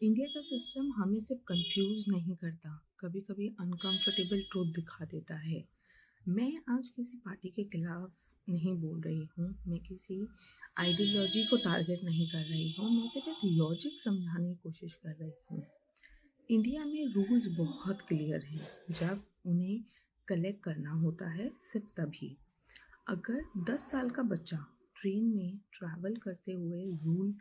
India का system हमें सिर्फ कंफ्यूज नहीं करता, कभी कभी अनकंफर्टेबल ट्रूथ दिखा देता है। मैं आज किसी पार्टी के खिलाफ नहीं बोल रही हूँ, मैं किसी आइडियोलॉजी को टारगेट नहीं कर रही हूँ, मैं सिर्फ एक लॉजिक समझाने की कोशिश कर रही हूँ। इंडिया में रूल्स बहुत क्लियर हैं, जब उन्हें कलेक्ट करना होता है सिर्फ तभी। अगर 10 साल का बच्चा ट्रेन में ट्रैवल करते हुए रूल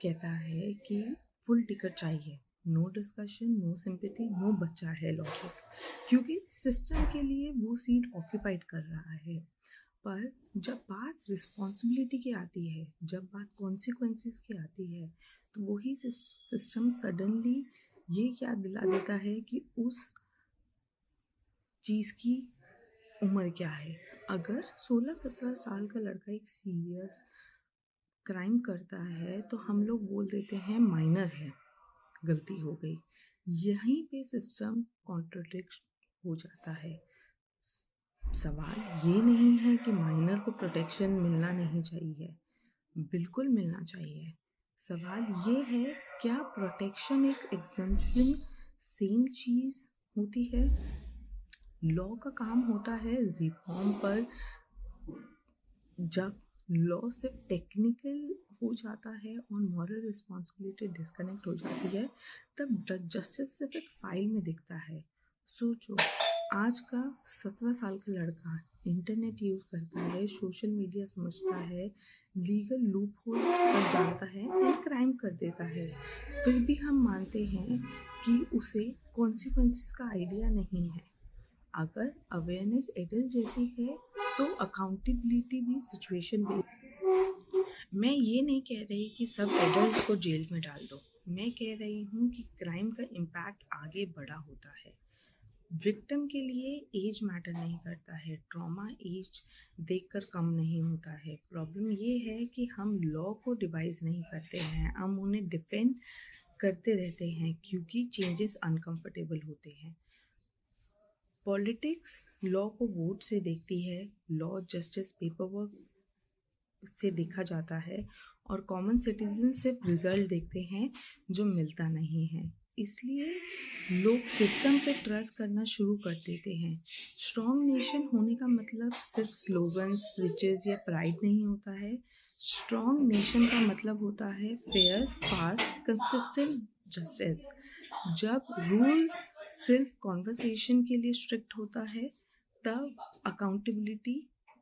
कहता है कि फुल टिकट चाहिए, no discussion, no sympathy, no बच्चा है लॉजिक, क्योंकि सिस्टम के लिए वो सीट ऑक्यूपाइड कर रहा है। पर जब बात रिस्पॉन्सिबिलिटी की आती है, जब बात कॉन्सिक्वेंसेस की आती है, तो वही सिस्टम सडनली ये याद दिला देता है कि उस चीज़ की उम्र क्या है। अगर 16-17 साल का लड़का एक सीरियस क्राइम करता है तो हम लोग बोल देते हैं माइनर है, गलती हो गई। यहीं पे सिस्टम कॉन्ट्रडिक्ट हो जाता है। सवाल ये नहीं है कि माइनर को प्रोटेक्शन मिलना नहीं चाहिए, बिल्कुल मिलना चाहिए। सवाल ये है, क्या प्रोटेक्शन एक एग्जम्पशन सेम चीज़ होती है? लॉ का काम होता है रिफॉर्म पर। जब लॉ सिर्फ टेक्निकल हो जाता है और मॉरल रिस्पॉन्सिबिलिटी डिस्कनेक्ट हो जाती है, तब जस्टिस सिर्फ एक फाइल में दिखता है। सोचो, आज का 17 साल का लड़का इंटरनेट यूज़ करता है, सोशल मीडिया समझता है, लीगल लूप होल पर जानता है एंड क्राइम कर देता है। फिर भी हम मानते हैं कि उसे कॉन्सिक्वेंसेस का आइडिया नहीं है। अगर अवेयरनेस एडल्ट जैसी है, तो अकाउंटेबिलिटी भी सिचुएशन भी। मैं ये नहीं कह रही कि सब एडल्ट को जेल में डाल दो, मैं कह रही हूँ कि क्राइम का इम्पैक्ट आगे बड़ा होता है। विक्टिम के लिए एज मैटर नहीं करता है, ट्रॉमा एज देखकर कम नहीं होता है। प्रॉब्लम ये है कि हम लॉ को डिवाइस नहीं करते हैं, हम उन्हें डिफेंड करते रहते हैं क्योंकि चेंजेस अनकंफर्टेबल होते हैं। पॉलिटिक्स लॉ को वोट से देखती है, लॉ जस्टिस पेपरवर्क से देखा जाता है, और कॉमन सिटीजन सिर्फ रिजल्ट देखते हैं जो मिलता नहीं है। इसलिए लोग सिस्टम पे ट्रस्ट करना शुरू कर देते हैं। स्ट्रॉन्ग नेशन होने का मतलब सिर्फ स्लोगन्स, ब्रिजेस या प्राइड नहीं होता है। स्ट्रॉन्ग नेशन का मतलब होता है फेयर, फास्ट, कंसिस्टेंट जस्टिस। जब रूल सिर्फ कॉन्वर्सेशन के लिए स्ट्रिक्ट होता है, तब अकाउंटेबिलिटी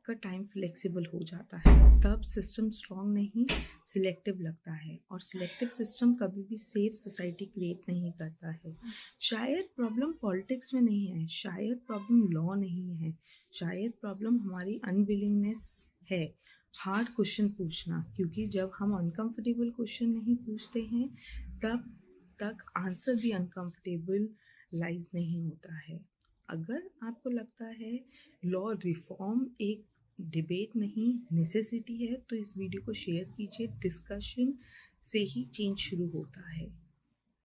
का टाइम फ्लेक्सिबल हो जाता है, तब सिस्टम स्ट्रॉन्ग नहीं, सिलेक्टिव लगता है। और सिलेक्टिव सिस्टम कभी भी सेफ सोसाइटी क्रिएट नहीं करता है। शायद प्रॉब्लम पॉलिटिक्स में नहीं है, शायद प्रॉब्लम लॉ नहीं है, शायद प्रॉब्लम हमारी अनविलिंगनेस है हार्ड क्वेश्चन पूछना, क्योंकि जब हम अनकंफर्टेबल क्वेश्चन नहीं पूछते हैं, तब तक आंसर भी अनकंफर्टेबल लाइज नहीं होता है। अगर आपको लगता है लॉ रिफॉर्म एक डिबेट नहीं नेसेसिटी है, तो इस वीडियो को शेयर कीजिए। डिस्कशन से ही चेंज शुरू होता है।